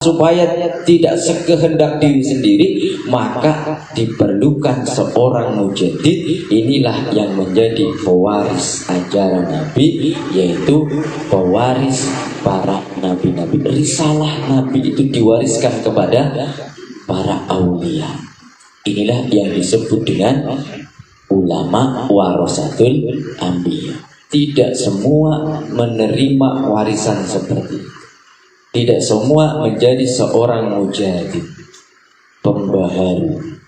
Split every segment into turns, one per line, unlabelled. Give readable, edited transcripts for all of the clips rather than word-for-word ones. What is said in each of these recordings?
supaya tidak sekehendak diri sendiri, maka diperlukan seorang mujaddid. Inilah yang menjadi pewaris ajaran Nabi, yaitu pewaris para nabi-nabi. Risalah Nabi itu diwariskan kepada para aulia. Inilah yang disebut dengan ulama warasatul anbiya. Tidak semua menerima warisan seperti itu. Tidak semua menjadi seorang mujaddid, pembaharu.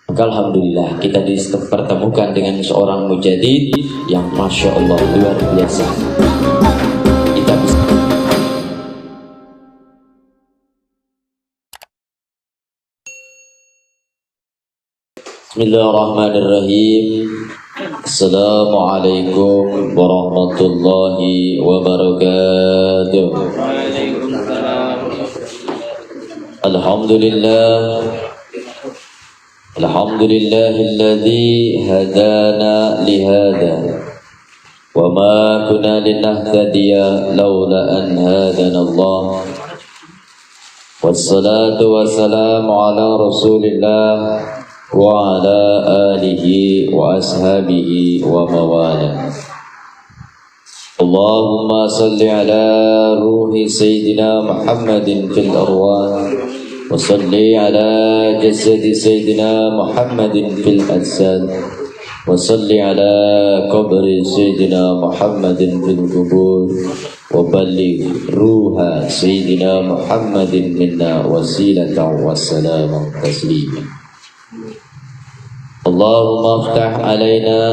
Maka alhamdulillah kita dipertemukan dengan seorang mujaddid yang masya Allah luar biasa. Kita bisa. Bismillahirrahmanirrahim. Assalamualaikum warahmatullahi wabarakatuh. Alhamdulillah. Alhamdulillahilladzi hadana lihada wa ma kunna linahtadiya laula an hadana Allah. Wassalatu wassalamu ala Rasulillah wa ala alihi wa ashabihi wa mawala. Allahumma salli ala ruhi Sayyidina Muhammadin fil arwah wa salli ala jasadi Sayyidina Muhammadin fil ajsad wa salli ala qabri Sayyidina Muhammadin fil qubur wa balligh ruha Sayyidina Muhammadin minna wasilatan wassalaman taslima. Allahumma aftah alaina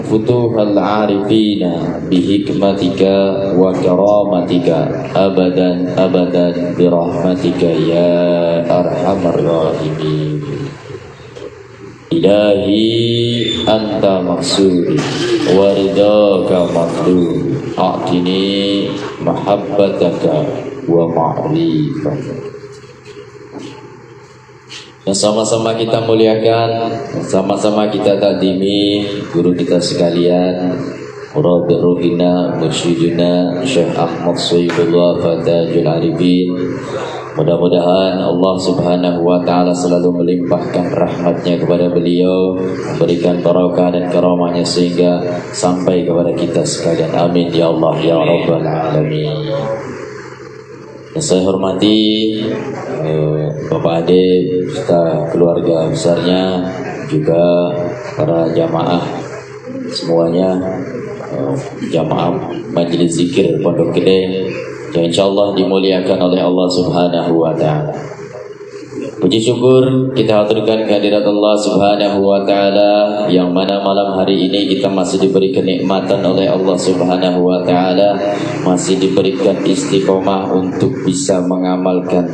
futuhal arifina bihikmatika wa karamatika abadan abadan birahmatika ya arhamar rahimin. Ilahi anta maksudi wa ridaka matlub, a'tini mahabbataka wa ma'rifataka. Yang sama-sama kita muliakan, sama-sama kita takdimi guru kita sekalian, Murabbir Ruhina, Mursyiduna Syekh Ahmad Sayyidullah Fatajul Arifin. Mudah-mudahan Allah Subhanahu wa Ta'ala selalu melimpahkan rahmatnya kepada beliau, memberikan barakah dan karamahnya sehingga sampai kepada kita sekalian. Amin ya Allah ya Rabbal Alamin. Yang saya hormati Bapak Ade serta keluarga besarnya, juga para jamaah semuanya, jamaah Majelis Zikir Pondok Gede yang insyaallah dimuliakan oleh Allah Subhanahu wa Ta'ala. Puji syukur kita haturkan kehadirat Allah Subhanahu wa Ta'ala, yang mana malam hari ini kita masih diberi kenikmatan oleh Allah Subhanahu wa Ta'ala, masih diberikan istiqomah untuk bisa mengamalkan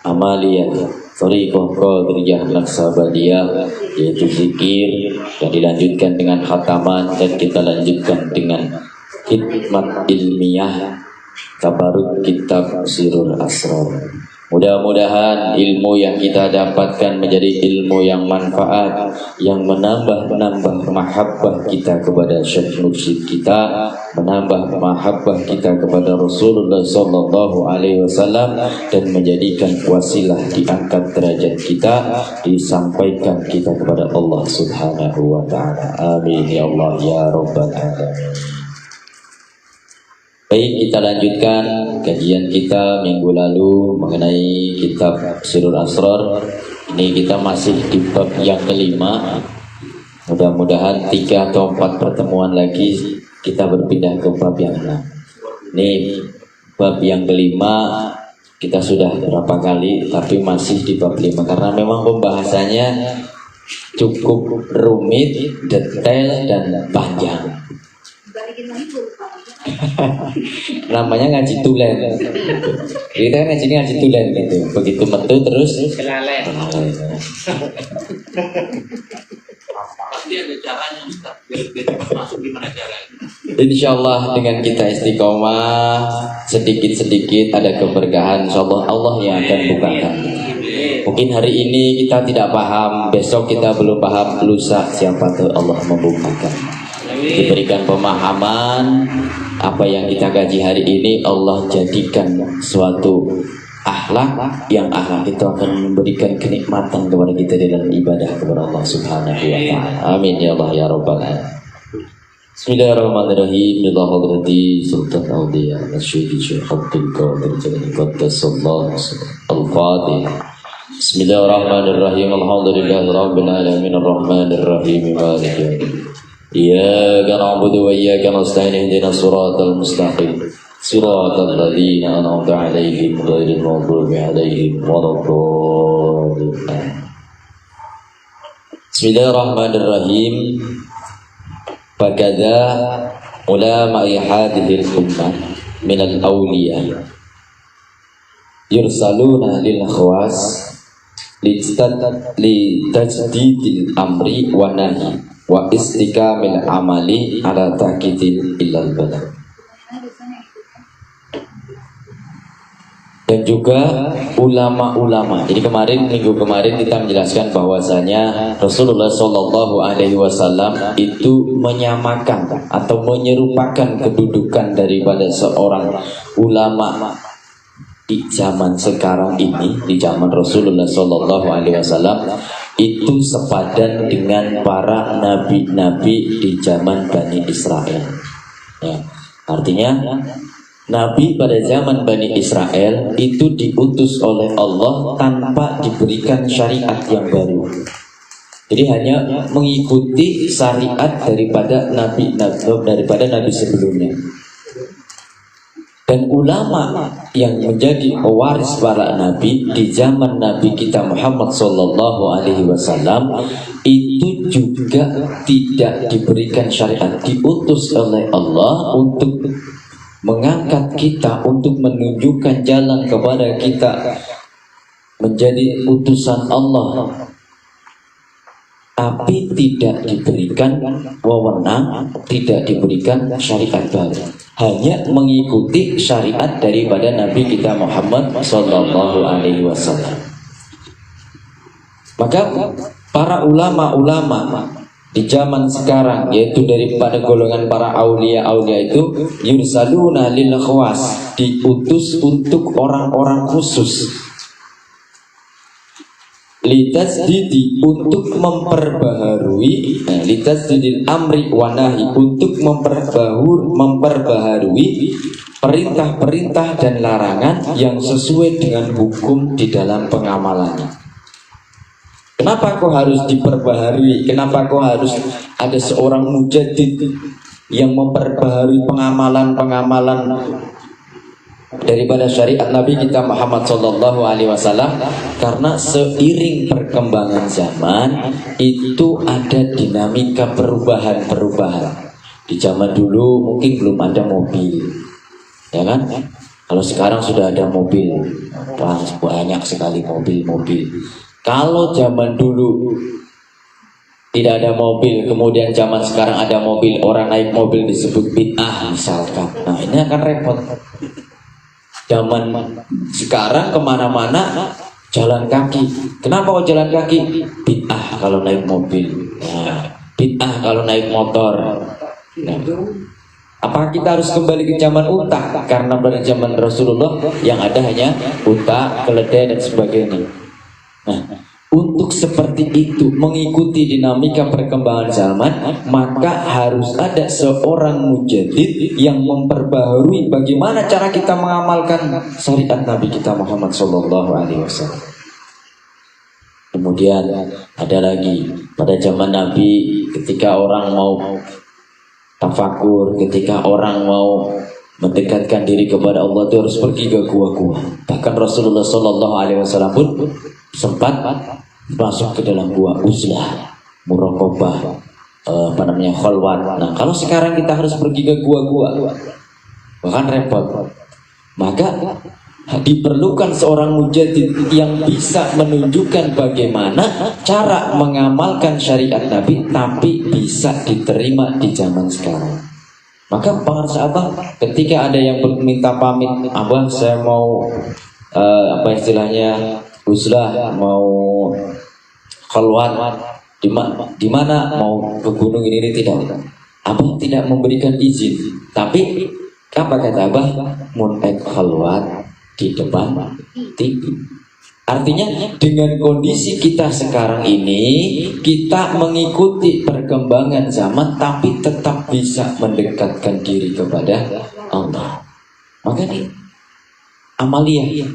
amaliyah thariqah qadiriyah naqsabandiyah, yaitu zikir, dan dilanjutkan dengan khataman, dan kita lanjutkan dengan khidmat ilmiah tabaruk kitab Sirul Asrar. Mudah-mudahan ilmu yang kita dapatkan menjadi ilmu yang manfaat, yang menambah mahabbah kita kepada Syekh Mursyid kita, menambah mahabbah kita kepada Rasulullah sallallahu alaihi wasallam, dan menjadikan wasilah diangkat derajat kita, disampaikan kita kepada Allah Subhanahu wa Ta'ala. Amin ya Allah ya Rabbal Alamin. Baik, kita lanjutkan kajian kita minggu lalu mengenai kitab Sirul Asrar. Ini kita masih di bab yang kelima. Mudah-mudahan 3 atau 4 pertemuan lagi kita berpindah ke bab yang 6. Ini bab yang kelima, kita sudah berapa kali, tapi masih di bab 5 karena memang pembahasannya cukup rumit, detail, dan panjang. Namanya ngaji tulen. Kita kan ngaji tulen gitu. Begitu metu terus kelalen. Pasti ada caranya Ustaz. Biar masuk gimana caranya? Insyaallah dengan kita istiqomah sedikit-sedikit ada keberkahan. Insyaallah Allah yang akan bukakan. Mungkin hari ini kita tidak paham, besok kita belum paham, lusa siapa tuh Allah membukakan. diberikan pemahaman apa yang kita kaji hari ini, Allah jadikan suatu akhlak yang akhlak itu akan memberikan kenikmatan kepada kita dalam ibadah kepada Allah Subhanahu wa taala. Amin ya Allah ya rabbal alamin. Bismillahirrahmanirrahim. Ila hadrati Sultan Auliya Syekh Abdul Qadir Jalani Qaddasallahu Al-Fatihah. Bismillahirrahmanirrahim. Alhamdulillahi rabbil alamin arrahmanir rahim maliki yaumiddin. Iyyaka na'budu wa iyyaka nasta'in ihdinas siratal mustaqim. Siratal ladzina an'amta 'alaihim ghairil maghdubi 'alaihim waladdallin. Bismillahirrahmanirrahim. Fakadza ulama'i hadhil ummah minal awliya yursaluna lil khawas litajdidil amri wa nahi wa istiqamil amali ala taqidil ilal badal. Dan juga ulama-ulama. Jadi minggu kemarin kita menjelaskan bahwasanya Rasulullah Shallallahu Alaihi Wasallam itu menyamakan atau menyerupakan kedudukan daripada seorang ulama di zaman sekarang ini, di zaman Rasulullah Shallallahu Alaihi Wasallam itu sepadan dengan para nabi-nabi di zaman Bani Israel. Ya, artinya Nabi pada zaman Bani Israel itu diutus oleh Allah tanpa diberikan syariat yang baru. Jadi hanya mengikuti syariat daripada nabi sebelumnya. Dan ulama yang menjadi pewaris para nabi di zaman Nabi kita Muhammad Sallallahu Alaihi Wasallam itu juga tidak diberikan syariat, diutus oleh Allah untuk mengangkat kita, untuk menunjukkan jalan kepada kita menjadi utusan Allah, tapi tidak diberikan wewenang, tidak diberikan syariat baru, hanya mengikuti syariat daripada Nabi kita Muhammad Sallallahu Alaihi Wasallam. Maka para ulama-ulama di zaman sekarang, yaitu daripada golongan para aulia itu yursaluna lil khawas, diutus untuk orang-orang khusus, litasdidi, untuk memperbaharui, litasdidil amri wa nahi, untuk memperbaharui perintah-perintah dan larangan yang sesuai dengan hukum di dalam pengamalannya. Kenapa kok harus diperbaharui? Kenapa kok harus ada seorang mujaddid yang memperbaharui pengamalan-pengamalan daripada syariat Nabi kita Muhammad Sallallahu Alaihi Wasallam? Karena seiring perkembangan zaman itu ada dinamika perubahan-perubahan. Di zaman dulu mungkin belum ada mobil, ya kan? Kalau sekarang sudah ada mobil, banyak sekali mobil-mobil. Kalau zaman dulu tidak ada mobil, kemudian zaman sekarang ada mobil, orang naik mobil disebut bid'ah misalkan. Nah ini akan repot. Zaman sekarang kemana-mana jalan kaki. Kenapa kok jalan kaki? Bid'ah kalau naik mobil, nah, bid'ah kalau naik motor. Nah, apa kita harus kembali ke zaman unta? Karena pada zaman Rasulullah yang ada hanya unta, keledai dan sebagainya. Nah, untuk seperti itu, mengikuti dinamika perkembangan zaman, maka harus ada seorang mujaddid yang memperbaharui bagaimana cara kita mengamalkan syariat Nabi kita Muhammad Sallallahu Alaihi Wasallam. Kemudian ada lagi pada zaman Nabi, ketika orang mau tafakur, ketika orang mau mendekatkan diri kepada Allah itu harus pergi ke gua-gua. Bahkan Rasulullah Sallallahu Alaihi Wasallam pun sempat masuk ke dalam gua uzlah, muraqabah, khalwat. Nah, kalau sekarang kita harus pergi ke gua-gua, bahkan repot. Maka diperlukan seorang mujaddid yang bisa menunjukkan bagaimana cara mengamalkan syariat Nabi tapi bisa diterima di zaman sekarang. Maka para sahabat ketika ada yang minta pamit, abah saya mau uzlah, mau khalwat, di mana mau ke gunung ini tidak. Abah tidak memberikan izin, tapi apa kata Abah? Muntek khalwat di depan TV. Artinya dengan kondisi kita sekarang ini, kita mengikuti perkembangan zaman tapi tetap bisa mendekatkan diri kepada Allah. Maka nih amaliyah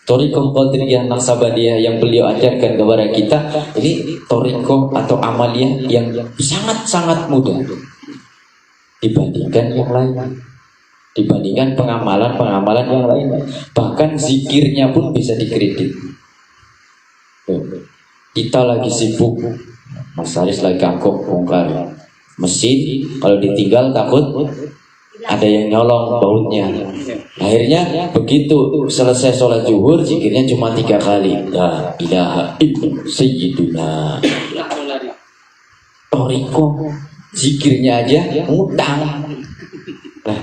Thariqah Qadiriyah Naqsabandiyah yang beliau ajarkan kepada kita, ini thariqah atau amaliyah yang sangat-sangat mudah dibandingkan yang lain, dibandingkan pengamalan-pengamalan yang lain. Bahkan zikirnya pun bisa dikredit. Kita lagi sibuk, Mas Haris lagi kangkok bongkar mesin, kalau ditinggal takut ada yang nyolong bautnya. Akhirnya begitu selesai sholat zuhur, zikirnya cuma 3 kali. La ilaha illallah sayyiduna. Thariqah zikirnya aja ngutang. Nah,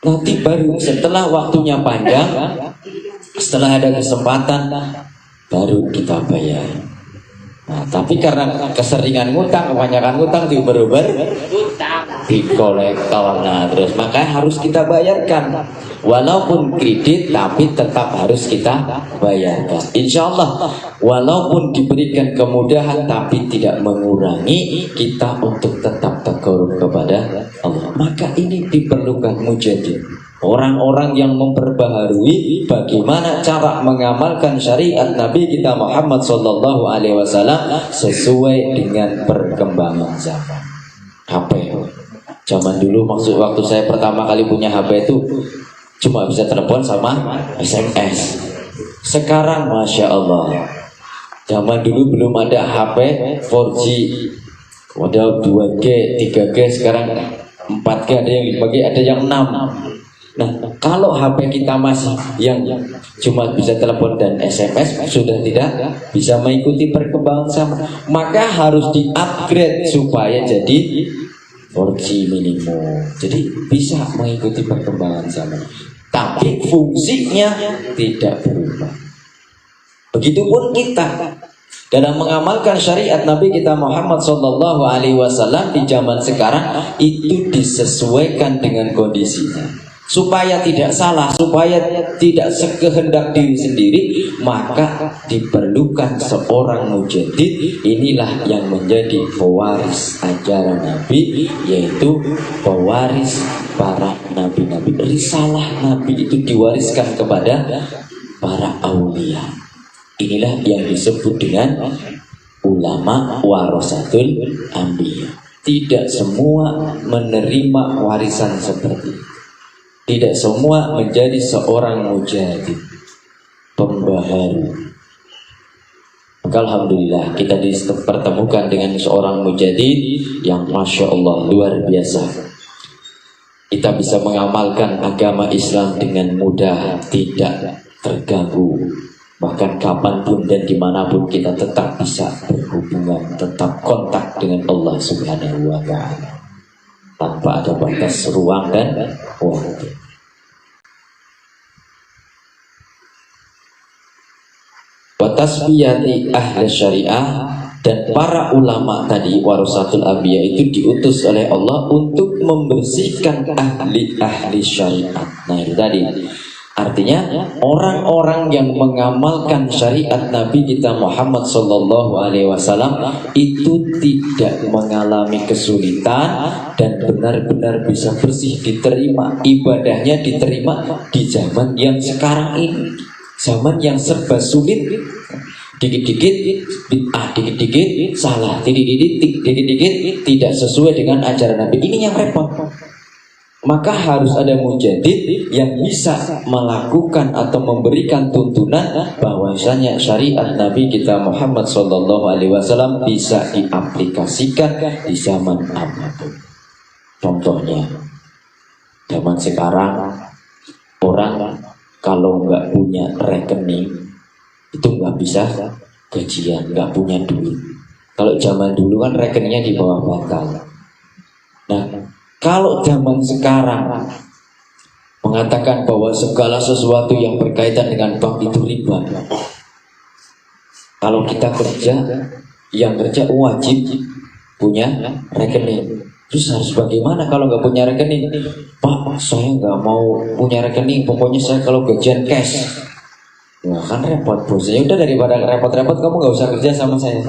nanti baru setelah waktunya panjang, setelah ada kesempatan, baru kita bayar. Nah, tapi karena keseringan ngutang, kebanyakan ngutang diuber-uber di kolektor. Nah, terus makanya harus kita bayarkan. Walaupun kredit, tapi tetap harus kita bayarkan. Insya Allah, walaupun diberikan kemudahan, tapi tidak mengurangi kita untuk tetap takarrub kepada Allah. Maka ini diperlukan mujadid. Orang-orang yang memperbaharui bagaimana cara mengamalkan syariat Nabi kita Muhammad SAW sesuai dengan perkembangan zaman. HP zaman dulu, maksud waktu saya pertama kali punya HP itu cuma bisa telepon sama SMS. Sekarang Masya Allah, zaman dulu belum ada HP 4G, ada 2G, 3G, sekarang 4G, ada yang 5G, ada yang 6. Nah, kalau HP kita masih yang cuma bisa telepon dan SMS, sudah tidak bisa mengikuti perkembangan zaman, maka harus di-upgrade supaya jadi 4G minimum. Jadi bisa mengikuti perkembangan zaman, tapi fungsinya tidak berubah. Begitupun kita dalam mengamalkan syariat Nabi kita Muhammad SAW di zaman sekarang, itu disesuaikan dengan kondisinya. Supaya tidak salah, supaya tidak sekehendak diri sendiri, maka diperlukan seorang mujadid. Inilah yang menjadi pewaris ajaran Nabi, yaitu pewaris para nabi-nabi. Risalah Nabi itu diwariskan kepada para aulia. Inilah yang disebut dengan ulama warasatul anbiya. Tidak semua menerima warisan seperti itu. Tidak semua menjadi seorang mujadid, pembaharu. Maka alhamdulillah kita dipertemukan dengan seorang mujadid yang Masya Allah luar biasa. Kita bisa mengamalkan agama Islam dengan mudah, tidak terganggu. Bahkan kapanpun dan dimanapun kita tetap bisa berhubungan, tetap kontak dengan Allah Subhanahu wa Ta'ala, tanpa ada batas ruang dan waktu. Watasbiyati ahli syariah, dan para ulama tadi warasatul anbiya itu diutus oleh Allah untuk membersihkan ahli syariat. Nah itu tadi artinya orang-orang yang mengamalkan syariat Nabi kita Muhammad SAW itu tidak mengalami kesulitan dan benar-benar bisa bersih, diterima, ibadahnya diterima di zaman yang sekarang ini, zaman yang serba sulit. Dikit-dikit bid'ah, dikit-dikit salah, dikit-dikit tidak sesuai dengan ajaran Nabi. Ini yang repot. Maka harus ada mujadid yang bisa melakukan atau memberikan tuntunan bahwasanya syariat Nabi kita Muhammad SAW bisa diaplikasikan di zaman apapun. Contohnya, zaman sekarang orang kalau nggak punya rekening itu nggak bisa gajian, nggak punya duit. Kalau zaman dulu kan rekeningnya di bawah bantal. Nah, kalau zaman sekarang mengatakan bahwa segala sesuatu yang berkaitan dengan bank itu riba. Kalau kita kerja, yang kerja wajib punya rekening. Terus harus bagaimana kalau nggak punya rekening? Pak, saya nggak mau punya rekening, pokoknya saya kalau gajian cash. Wah kan repot bos. Ya udah, daripada repot-repot kamu nggak usah kerja sama saya,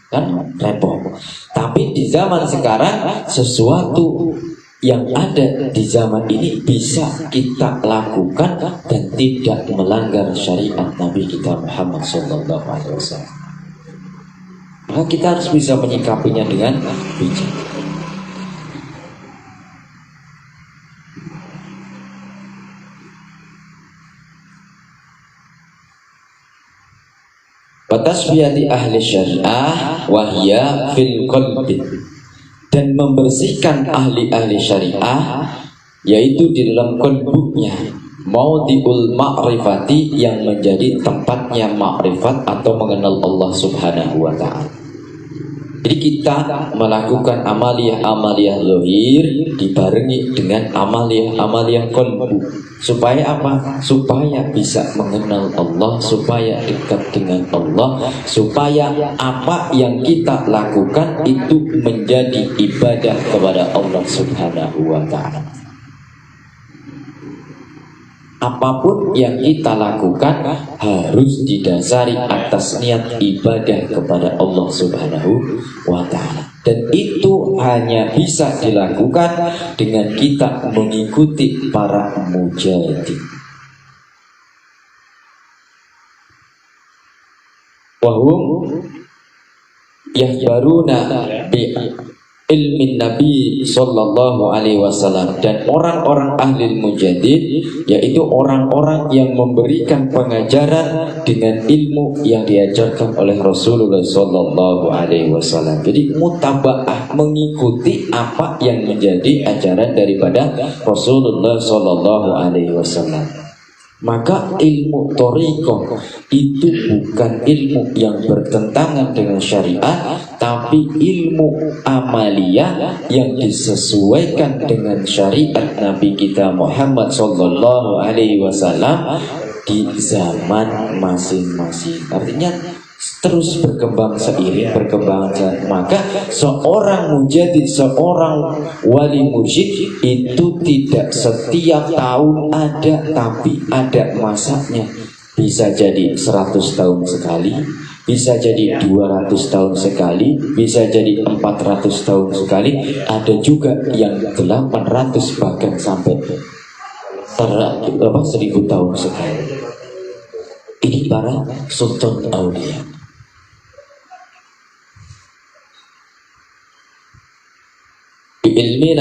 kan repot. Tapi di zaman sekarang sesuatu yang ada di zaman ini bisa kita lakukan dan tidak melanggar syariat Nabi kita Muhammad SAW. Maka kita harus bisa menyikapinya dengan bijak. Watasbiyati ahli syariah wahya fil qalbi, dan membersihkan ahli-ahli syariah yaitu di dalam qalbunya, maudiul ma'rifati, yang menjadi tempatnya ma'rifat atau mengenal Allah Subhanahu wa ta'ala. Jadi kita melakukan amaliyah-amaliyah zahir dibarengi dengan amaliyah-amaliyah qalbu. Supaya apa? Supaya bisa mengenal Allah, supaya dekat dengan Allah, supaya apa yang kita lakukan itu menjadi ibadah kepada Allah Subhanahu wa ta'ala. Apapun yang kita lakukan harus didasari atas niat ibadah kepada Allah Subhanahu wa ta'ala. Dan itu hanya bisa dilakukan dengan kita mengikuti para mujahidin. Wahum yahbaruna bi ilmin Nabi Sallallahu Alaihi Wasallam, dan orang-orang ahli mujadid yaitu orang-orang yang memberikan pengajaran dengan ilmu yang diajarkan oleh Rasulullah Sallallahu Alaihi Wasallam. Jadi mutabaah, mengikuti apa yang menjadi ajaran daripada Rasulullah Sallallahu Alaihi Wasallam. Maka ilmu thariqah itu bukan ilmu yang bertentangan dengan syariat, tapi ilmu amaliyah yang disesuaikan dengan syariat Nabi kita Muhammad Sallallahu Alaihi Wasallam di zaman masing-masing. Artinya terus berkembang seiring perkembangan. Maka seorang mujadid, seorang wali mursyid itu tidak setiap tahun ada, tapi ada masanya. Bisa jadi 100 tahun sekali, bisa jadi 200 tahun sekali, bisa jadi 400 tahun sekali, ada juga yang 800 bahkan sampai 1000 tahun sekali. Ini para sultan aulia. Ilmi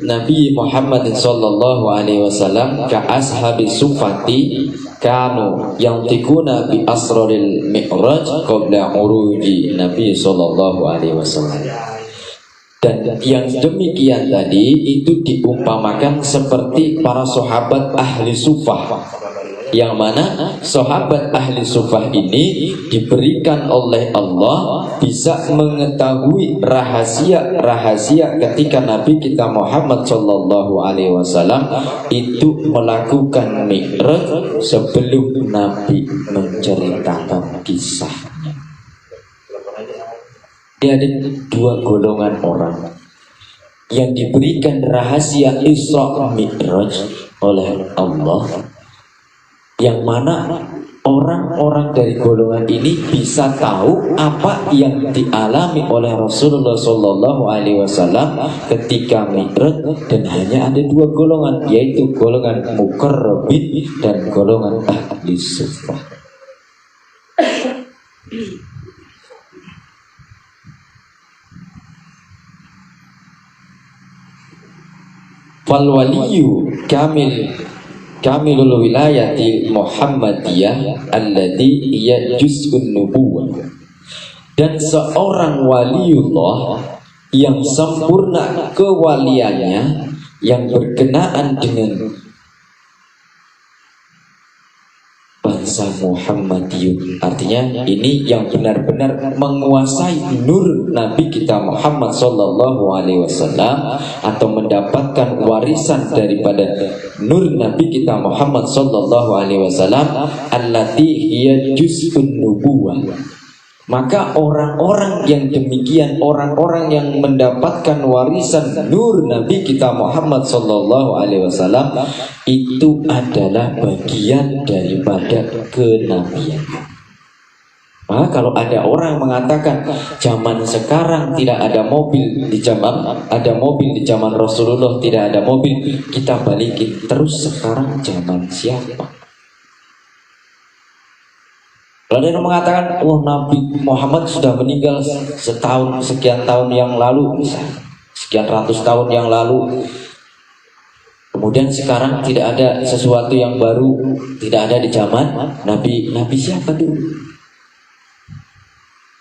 Nabi Muhammad sallallahu alaihi wasallam ka ashabi sufati kanu yantikuna bi asraril mi'raj qabla uruji Nabi sallallahu alaihi wasallam. Dan yang demikian tadi itu diumpamakan seperti para sahabat ahli sufah, yang mana sahabat ahli sufah ini diberikan oleh Allah bisa mengetahui rahasia-rahasia ketika Nabi kita Muhammad Sallallahu Alaihi Wasallam itu melakukan mi'raj sebelum Nabi menceritakan kisahnya. Dia ada dua golongan orang yang diberikan rahasia Isra Mi'raj oleh Allah, yang mana orang-orang dari golongan ini bisa tahu apa yang dialami oleh Rasulullah Sallallahu Alaihi Wasallam ketika Mi'raj, dan hanya ada dua golongan, yaitu golongan muqarrabin dan golongan ahli sufah. Fal waliyu kamilul wilayati Muhammadiyah alladhi hiya juz'un nubuwah. Dan seorang waliullah yang sempurna kewaliannya, yang berkenaan dengan bangsa Muhammadiyun, artinya ini yang benar-benar menguasai nur Nabi kita Muhammad Sallallahu Alaihi Wasallam, atau mendapatkan warisan daripada nur Nabi kita Muhammad Sallallahu Alaihi Wasallam allati hiya juz'un nubuwah, Maka orang-orang yang demikian, orang-orang yang mendapatkan warisan nur Nabi kita Muhammad Sallallahu Alaihi Wasallam itu adalah bagian daripada kenabian. Maka kalau ada orang mengatakan zaman sekarang tidak ada mobil di zaman, ada mobil di zaman Rasulullah tidak ada mobil, kita balikin terus, sekarang zaman siapa? Kalau ada yang mengatakan, wah Nabi Muhammad sudah meninggal setahun, sekian tahun yang lalu, misalnya, sekian ratus tahun yang lalu, kemudian sekarang tidak ada sesuatu yang baru, tidak ada di zaman Nabi. Nabi siapa dulu?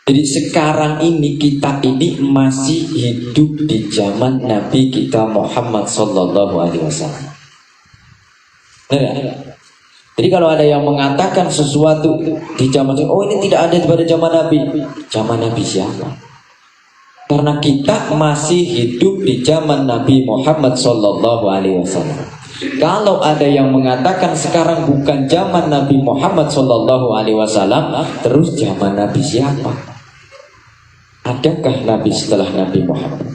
Jadi sekarang ini kita ini masih hidup di zaman Nabi kita Muhammad Sallallahu Alaihi Wasallam. Jadi kalau ada yang mengatakan sesuatu di zaman, oh ini tidak ada pada zaman Nabi. Zaman Nabi siapa? Karena kita masih hidup di zaman Nabi Muhammad Sallallahu Alaihi Wasallam. Kalau ada yang mengatakan sekarang bukan zaman Nabi Muhammad Sallallahu Alaihi Wasallam, terus zaman Nabi siapa? Adakah Nabi setelah Nabi Muhammad?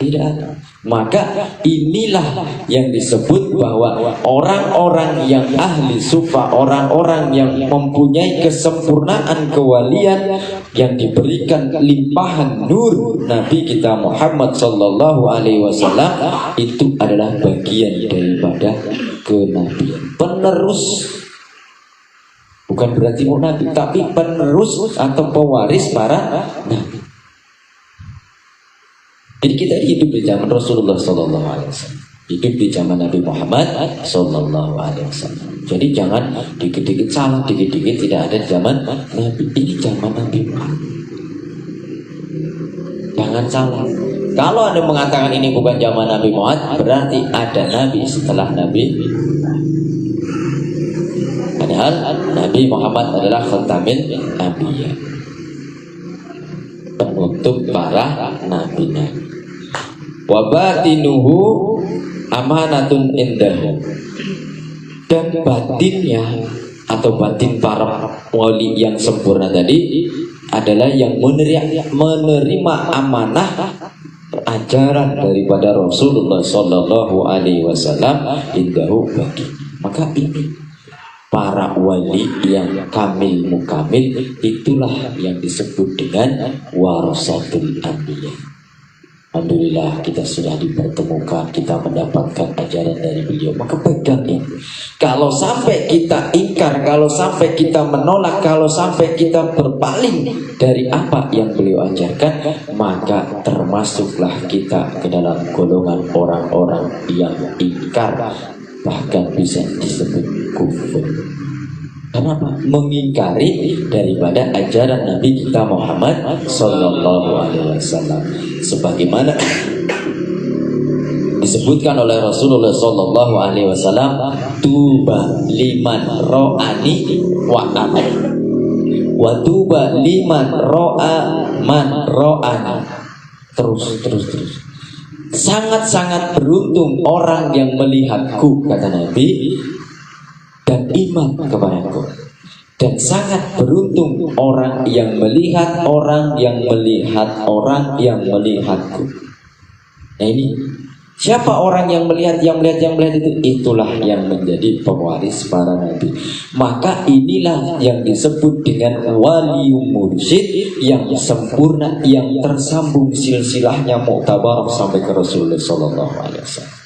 Tidak ada. Maka inilah yang disebut bahwa orang-orang yang ahli sufa, orang-orang yang mempunyai kesempurnaan kewalian, yang diberikan limpahan nur Nabi kita Muhammad Sallallahu Alaihi Wasallam, itu adalah bagian daripada kenabian, penerus. Bukan berarti mau nabi, tapi penerus atau pewaris para nabi. Jadi kita hidup di zaman Rasulullah Sallallahu Alaihi Wasallam, hidup di zaman Nabi Muhammad Sallallahu Alaihi Wasallam. Jadi jangan dikit-dikit salah, dikit-dikit tidak ada zaman Nabi. Ini zaman Nabi Muhammad. Jangan salah. Kalau Anda mengatakan ini bukan zaman Nabi Muhammad, berarti ada Nabi setelah Nabi. Padahal Nabi Muhammad adalah khatamil anbiya, penutup para nabi-nabi. Wa batinuhu amanatun indahu, dan batinnya atau batin para wali yang sempurna tadi adalah yang menerima amanah ajaran daripada Rasulullah Sallallahu Alaihi Wasallam indahu bagi. Maka ini para wali yang kamil mukamil, itulah yang disebut dengan warasatul anbiya. Alhamdulillah kita sudah dipertemukan, kita mendapatkan ajaran dari beliau. Maka pegang ini. Kalau sampai kita ingkar, kalau sampai kita menolak, kalau sampai kita berpaling dari apa yang beliau ajarkan, maka termasuklah kita ke dalam golongan orang-orang yang ingkar, bahkan bisa disebut kufur. Kenapa? Mengingkari daripada ajaran Nabi kita Muhammad Sallallahu Alaihi Wasallam, sebagaimana disebutkan oleh Rasulullah Sallallahu Alaihi Wasallam, tuba liman ro'ani wa aman, wa tuba liman ro'a man ro'ani. Terus. Sangat-sangat beruntung orang yang melihatku, kata Nabi, dan iman kepadaku. Dan sangat beruntung orang yang melihat orang yang melihat orang yang melihatku. Nah ini, siapa orang yang melihat itu? Itulah yang menjadi pewaris para nabi. Maka inilah yang disebut dengan wali mursyid yang sempurna, yang tersambung silsilahnya muktabar sampai ke Rasulullah Sallallahu Alaihi Wasallam.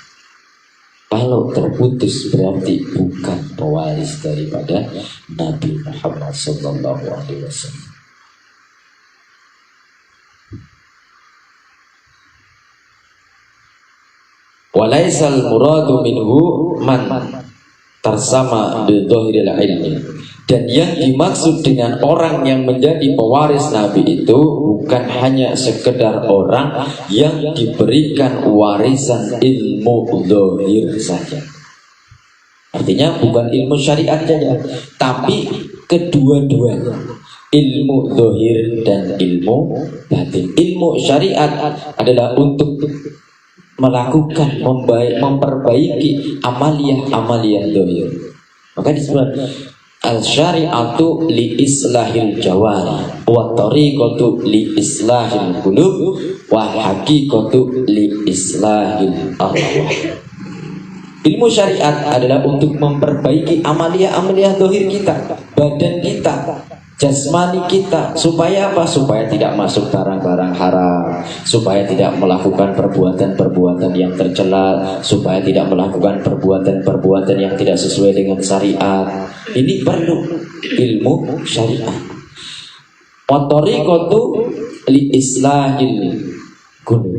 Kalau terputus berarti bukan pewaris daripada Nabi Muhammad Sallallahu Alaihi Wasallam. Walaisal muradu minhu man tarsama bidhahiril ilmi. Dan yang dimaksud dengan orang yang menjadi pewaris Nabi itu bukan hanya sekedar orang yang diberikan warisan ilmu dhahir saja. Artinya bukan ilmu syariat saja, tapi kedua-duanya, ilmu dhahir dan ilmu batin. Ilmu syariat adalah untuk melakukan, memperbaiki amaliyah dhahir. Maka disebut Al-syari'atu li islahil jawari wa tariqatu li islahil qulub wa haqiqatu li islahil arwah. Ilmu syariat adalah untuk memperbaiki amalia-amalia zahir kita, badan kita, jasmani kita, supaya apa? Supaya tidak masuk barang-barang haram, supaya tidak melakukan perbuatan-perbuatan yang tercela, supaya tidak melakukan perbuatan-perbuatan yang tidak sesuai dengan syariat. Ini perlu ilmu syariat. Wa tariqatu li islahil qulub.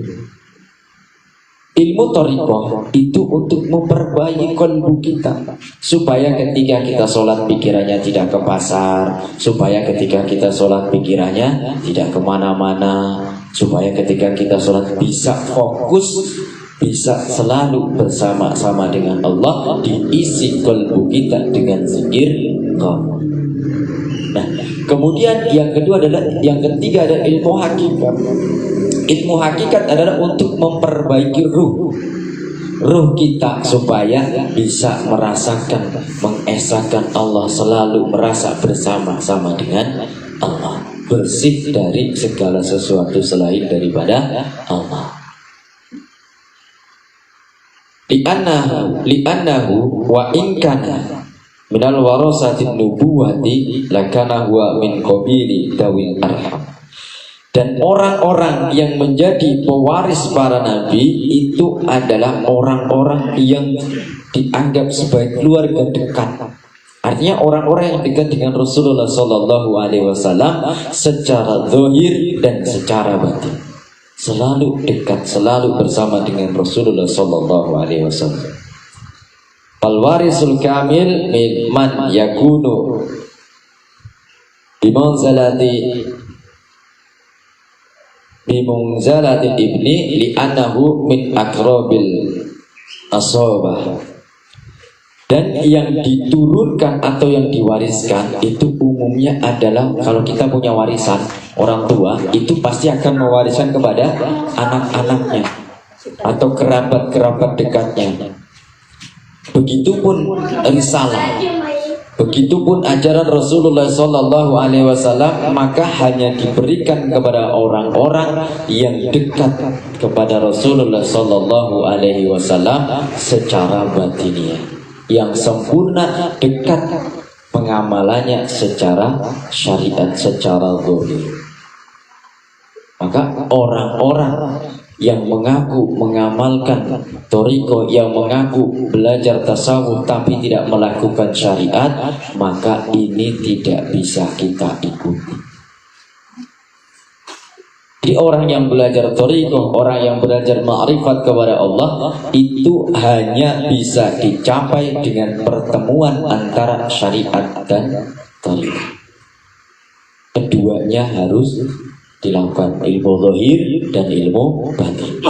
Ilmu thariqah itu untuk memperbaiki kalbu kita, supaya ketika kita sholat pikirannya tidak ke pasar, supaya ketika kita sholat pikirannya tidak kemana-mana, supaya ketika kita sholat bisa fokus, bisa selalu bersama-sama dengan Allah, diisi kalbu kita dengan zikir qalb. Nah, kemudian yang kedua adalah, yang ketiga adalah ilmu hakikat. Ilmu hakikat adalah untuk memperbaiki ruh kita, supaya bisa merasakan, mengesahkan Allah, selalu merasa bersama-sama dengan Allah, bersih dari segala sesuatu selain daripada Allah. Li'annahu wa in kana minal warasatin nubuwati lakana huwa min qabili dawil arham. Dan orang-orang yang menjadi pewaris para nabi itu adalah orang-orang yang dianggap sebagai keluarga dekat. Artinya orang-orang yang dekat dengan Rasulullah SAW secara zahir dan secara batin, selalu dekat, selalu bersama dengan Rasulullah SAW. Al-warisul kamil mimman yakunu bimunzalatil ibni li'annahu min akrabil ashabah. Dan yang diturunkan atau yang diwariskan itu umumnya adalah, kalau kita punya warisan orang tua, itu pasti akan mewariskan kepada anak-anaknya atau kerabat-kerabat dekatnya. Begitupun risalah, begitupun ajaran Rasulullah SAW, maka hanya diberikan kepada orang-orang yang dekat kepada Rasulullah SAW secara batiniah, yang sempurna dekat pengamalannya secara syariat, secara zahir. Maka orang-orang yang mengaku mengamalkan thariqah, yang mengaku belajar tasawuf tapi tidak melakukan syariat, maka ini tidak bisa kita ikuti. Jadi orang yang belajar thariqah, orang yang belajar ma'rifat kepada Allah, itu hanya bisa dicapai dengan pertemuan antara syariat dan thariqah. Keduanya harus dilakukan, ilmu zahir dan ilmu batin.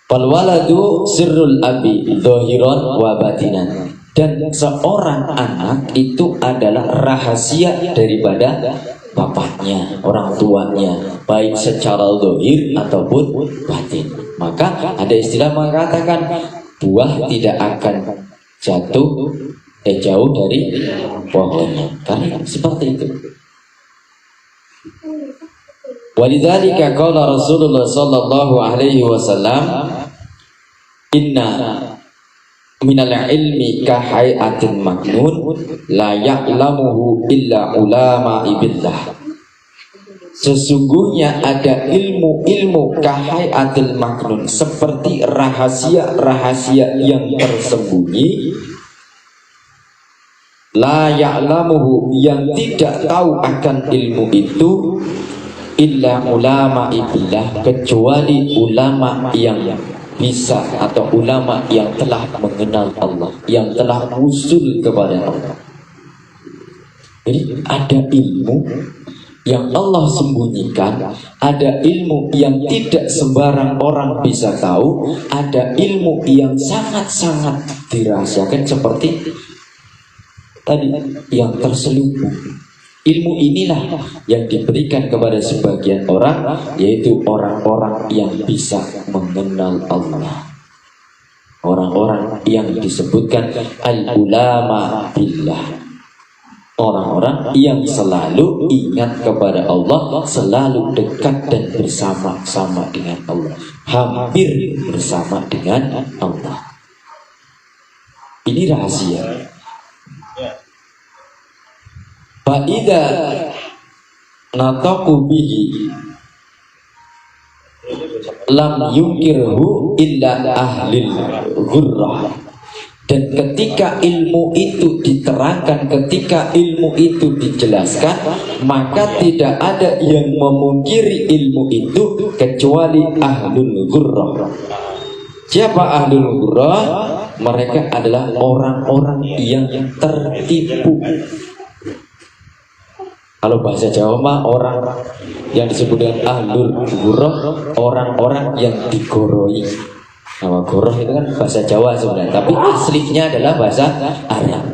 Fal waladu sirrul abi zahiran wa batinan. Dan seorang anak itu adalah rahasia daripada bapaknya, orang tuanya, baik secara zahir ataupun batin. Maka ada istilah mengatakan buah tidak akan jatuh jauh dari pohonnya, karena seperti itu. Walidzalika qala Rasulullah sallallahu alaihi wasallam, inna minal ilmi ka hayatin maknun la ya'lamuhu illa ulama ibillah. Sesungguhnya ada ilmu-ilmu ka hayatil maknun, seperti rahasia-rahasia yang tersembunyi, la ya'lamuhu, yang tidak tahu akan ilmu itu, illa ulama ibillah, kecuali ulama yang bisa atau ulama yang telah mengenal Allah, yang telah usul kepada Allah. Jadi ada ilmu yang Allah sembunyikan, ada ilmu yang tidak sembarang orang bisa tahu, ada ilmu yang sangat-sangat dirahasiakan seperti tadi yang terselubung. Ilmu inilah yang diberikan kepada sebagian orang, yaitu orang-orang yang bisa mengenal Allah. Orang-orang yang disebutkan al-ulama billah, orang-orang yang selalu ingat kepada Allah, selalu dekat dan bersama-sama dengan Allah, hampir bersama dengan Allah. Ini rahasia. Fa'idha nataku bihi lam yungkirhu illa ahlil ghurrah. Dan ketika ilmu itu diterangkan, ketika ilmu itu dijelaskan, maka tidak ada yang memungkiri ilmu itu kecuali ahlul ghurrah. Siapa ahlul ghurrah? Mereka adalah orang-orang yang tertipu. Kalau bahasa Jawa mah orang yang disebut dengan ahlul ghurrah, orang-orang yang digoroi. Nama goroh itu kan bahasa Jawa sebenarnya, tapi aslinya adalah bahasa Arab.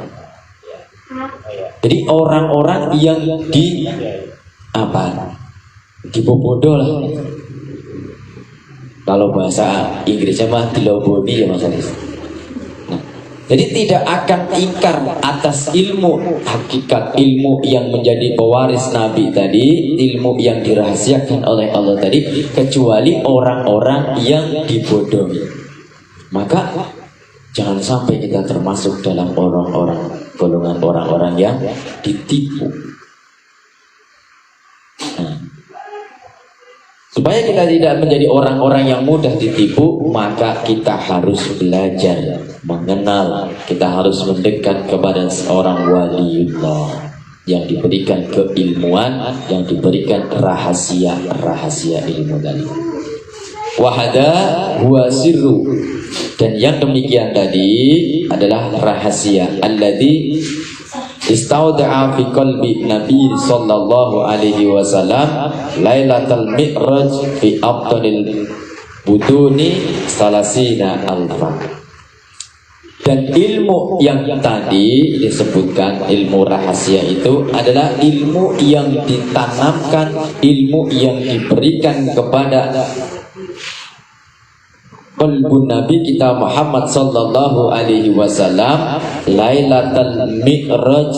Jadi orang-orang yang dibobodo lah. Kalau bahasa Inggrisnya mah diloboni ya Mas Aris. Jadi tidak akan ingkar atas ilmu hakikat, ilmu yang menjadi pewaris Nabi tadi, ilmu yang dirahasiakan oleh Allah tadi, kecuali orang-orang yang dibodohi. Maka jangan sampai kita termasuk dalam orang-orang, golongan orang-orang yang ditipu. Supaya kita tidak menjadi orang-orang yang mudah ditipu, maka kita harus belajar mengenal, kita harus mendekat kepada seorang waliullah yang diberikan keilmuan, yang diberikan rahasia ilmu tadi. Wahada huwa sirru, dan yang demikian tadi adalah rahasia alladzi istauda'a fi qalbi Nabi sallallahu alaihi wasallam lailatul mi'raj fi abtanil buduni salasina alfa. Dan ilmu yang tadi disebutkan, ilmu rahasia itu adalah ilmu yang ditanamkan, ilmu yang diberikan kepada qalbun Nabi kita Muhammad sallallahu alaihi wasallam lailatul mi'raj,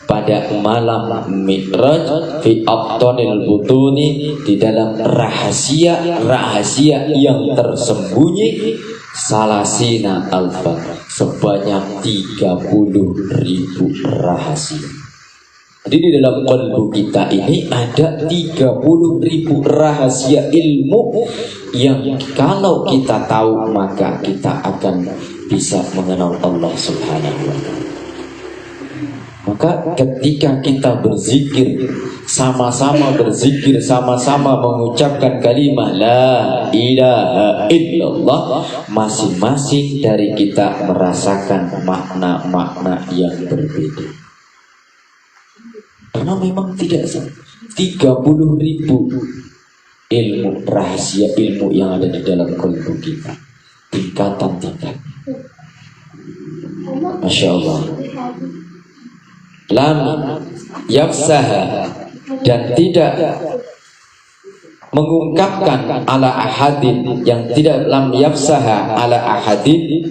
pada malam mi'raj, fi abtanil butuni, di dalam rahasia yang tersembunyi, salasina alfa, sebanyak 30.000 rahasia. Jadi di dalam qalbu kita ini ada 30.000 rahasia ilmu yang kalau kita tahu maka kita akan bisa mengenal Allah Subhanahu wa ta'ala. Maka ketika kita berzikir, sama-sama berzikir, sama-sama mengucapkan kalimat la ilaha illallah, masing-masing dari kita merasakan makna-makna yang berbeda. Karena memang tidak 30.000 ilmu, rahasia ilmu yang ada di dalam kalbu kita, tingkatan-tingkatan. Masya Allah. Lam yafsaha, dan tidak mengungkapkan ala ahadin, yang tidak lam yafsaha ala ahadin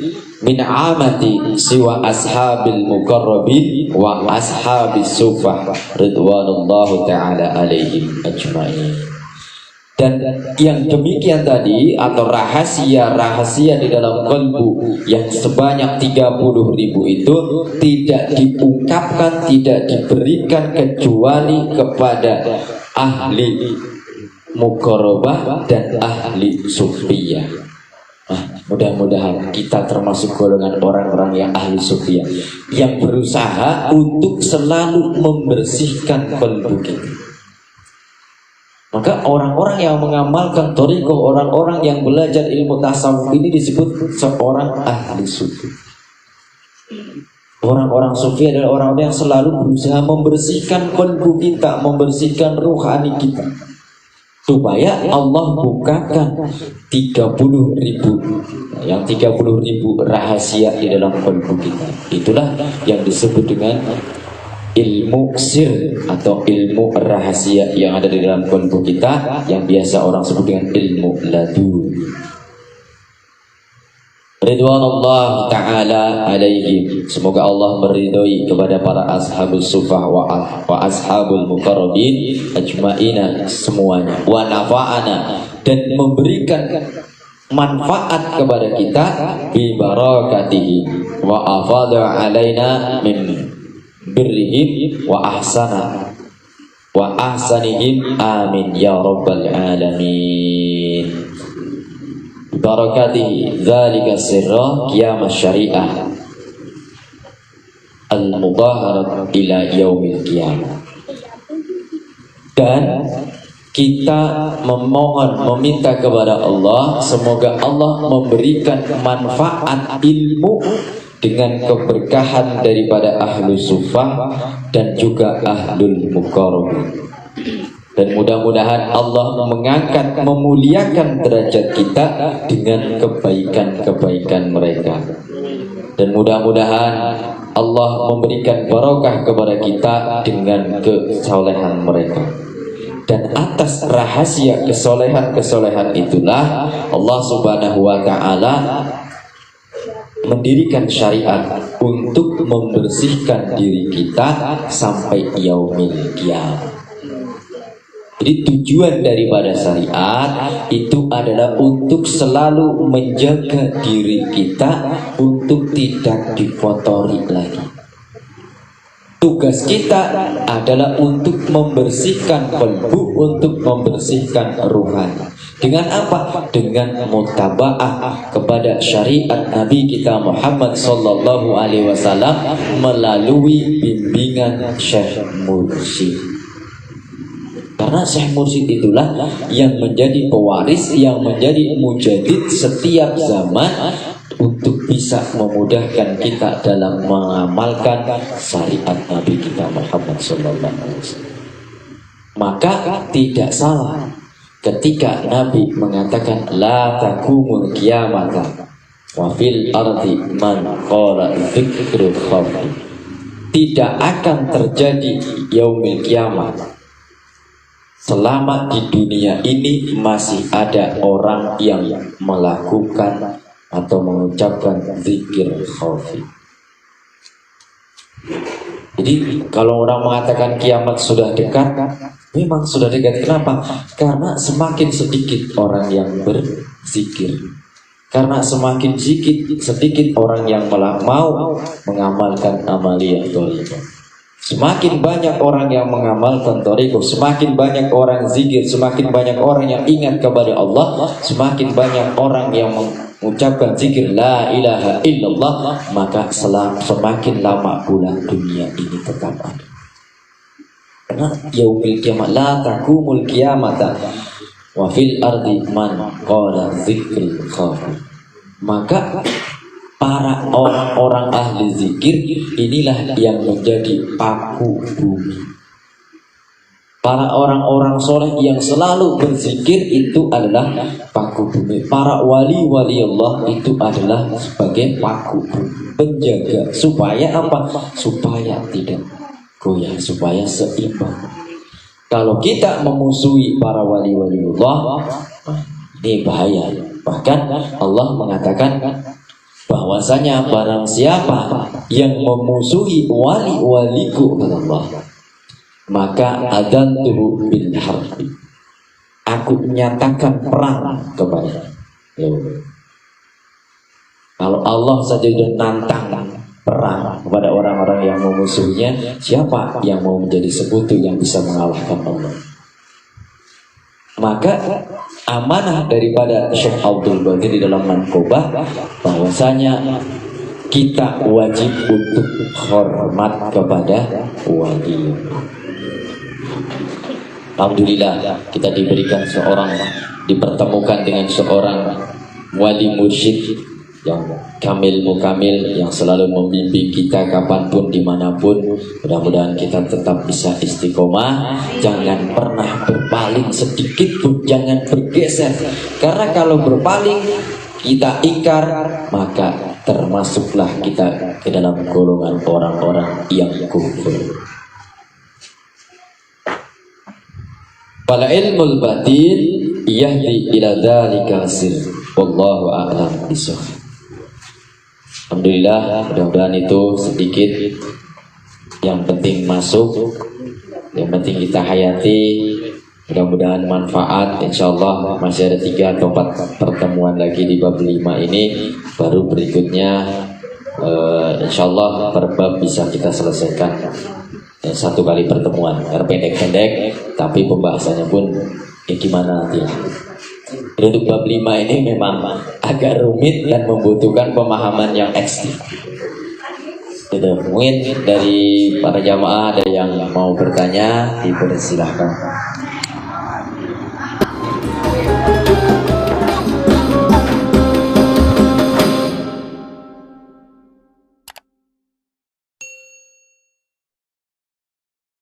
min amati siwa ashabil muqarrabin wa ashabis sufah ridwanullahu ta'ala alaihim ajma'in. Dan yang demikian tadi, atau rahasia di dalam kalbu yang sebanyak 30.000 itu tidak diungkapkan, tidak diberikan kecuali kepada ahli muqarrabah dan ahli sufiyah. Nah, mudah-mudahan kita termasuk golongan orang-orang yang ahli sufiyah, yang berusaha untuk selalu membersihkan kalbu kita. Maka orang-orang yang mengamalkan thariqah, orang-orang yang belajar ilmu tasawuf ini disebut seorang ahli sufi. Orang-orang sufi adalah orang-orang yang selalu berusaha membersihkan kalbu kita, membersihkan ruhani kita, supaya Allah bukakan 30.000, yang 30.000 rahasia di dalam kalbu kita. Itulah yang disebut dengan ilmu sir atau ilmu rahasia yang ada di dalam kalbu kita, yang biasa orang sebut dengan ilmu laduni. ridwanullah ta'ala alaihim. Semoga Allah meridhoi kepada para ashabul sufah wa ashabul muqarrabin ajma'ina semuanya, wa nafa'ana, dan memberikan manfaat kepada kita bi barakatihi wa afadha alaina min birrihim wa ahsanihim amin ya rabbal alamin. Barakatihi dzalika sirra qiyam syariah al-mudaharat ila yaumil qiyamah. Dan kita meminta kepada Allah, semoga Allah memberikan manfaat ilmu dengan keberkahan daripada ahlu sufah dan juga ahlul muqarrabin. Dan mudah-mudahan Allah mengangkat, memuliakan derajat kita dengan kebaikan-kebaikan mereka. Dan mudah-mudahan Allah memberikan barokah kepada kita dengan kesolehan mereka. Dan atas rahasia kesolehan-kesolehan itulah Allah Subhanahu wa ta'ala mendirikan syariat untuk membersihkan diri kita sampai yaumil qiyamah. Jadi tujuan daripada syariat itu adalah untuk selalu menjaga diri kita untuk tidak dikotori lagi. Tugas kita adalah untuk membersihkan qalbu, untuk membersihkan ruhani. Dengan apa? Dengan mutaba'ah kepada syariat Nabi kita Muhammad sallallahu alaihi wasallam melalui bimbingan Syekh Mursyid. Karena Syekh Mursyid itulah yang menjadi pewaris, yang menjadi mujadid setiap zaman untuk bisa memudahkan kita dalam mengamalkan syariat Nabi kita Muhammad SAW. Maka tidak salah ketika Nabi mengatakan la taqumul qiyamata wa fil ardi man qala dzikrul khafi. Tidak akan terjadi yaumil kiamat selama di dunia ini masih ada orang yang melakukan atau mengucapkan zikir khafi. Jadi kalau orang mengatakan kiamat sudah dekat, memang sudah dekat. Kenapa? Karena semakin sedikit orang yang berzikir. Karena semakin sedikit orang yang mau mengamalkan amaliyah thalibah. Semakin banyak orang yang mengamalkan thariqah, semakin banyak orang zikir, semakin banyak orang yang ingat kepada Allah, semakin banyak orang yang mengucapkan zikir la ilaha illallah, maka semakin lama pula dunia ini tetap ada. Karena yaumil qiyamah la taqumul qiyamata wa fil ardi man qala dzikrul khafi. Maka para orang-orang ahli zikir inilah yang menjadi paku bumi. Para orang-orang soleh yang selalu berzikir itu adalah paku bumi. Para wali-wali Allah itu adalah sebagai paku bumi, penjaga. Supaya apa? Supaya tidak goyah, supaya seimbang. Kalau kita memusuhi para wali-wali Allah, ini bahaya. Bahkan Allah mengatakan bahwasanya barang siapa yang memusuhi wali-waliku kata Allah, maka adantuhu bil harbi, aku nyatakan perang kepada. Kalau Allah saja sudah nantang perang kepada orang-orang yang memusuhinya, siapa yang mau menjadi sekutu yang bisa mengalahkan Allah? Maka amanah daripada Syekh Abdul Badir di dalam Manqobah bahwasanya kita wajib untuk hormat kepada wali. Alhamdulillah kita diberikan dipertemukan dengan seorang wali mursyid yang kamil mukamil, yang selalu membimbing kita kapanpun dimanapun. Mudah-mudahan kita tetap bisa istiqomah, jangan pernah berpaling sedikit pun, jangan bergeser. Karena kalau berpaling kita ingkar, maka termasuklah kita ke dalam golongan orang-orang yang kufur. Fala ilmul batin yahdi ila dzalika sir, wallahu a'lam bishawab. Alhamdulillah, mudah-mudahan itu sedikit yang penting masuk, yang penting kita hayati, mudah-mudahan manfaat. Insyaallah masih ada 3 atau 4 pertemuan lagi di bab 5 ini, baru berikutnya insyaallah per bab bisa kita selesaikan 1 kali pertemuan, pendek-pendek tapi pembahasannya pun gimana nanti. Untuk bab 5 ini memang agak rumit dan membutuhkan pemahaman yang ekstrim. Gitu. Mungkin dari para jamaah ada yang mau bertanya, dipersilahkan.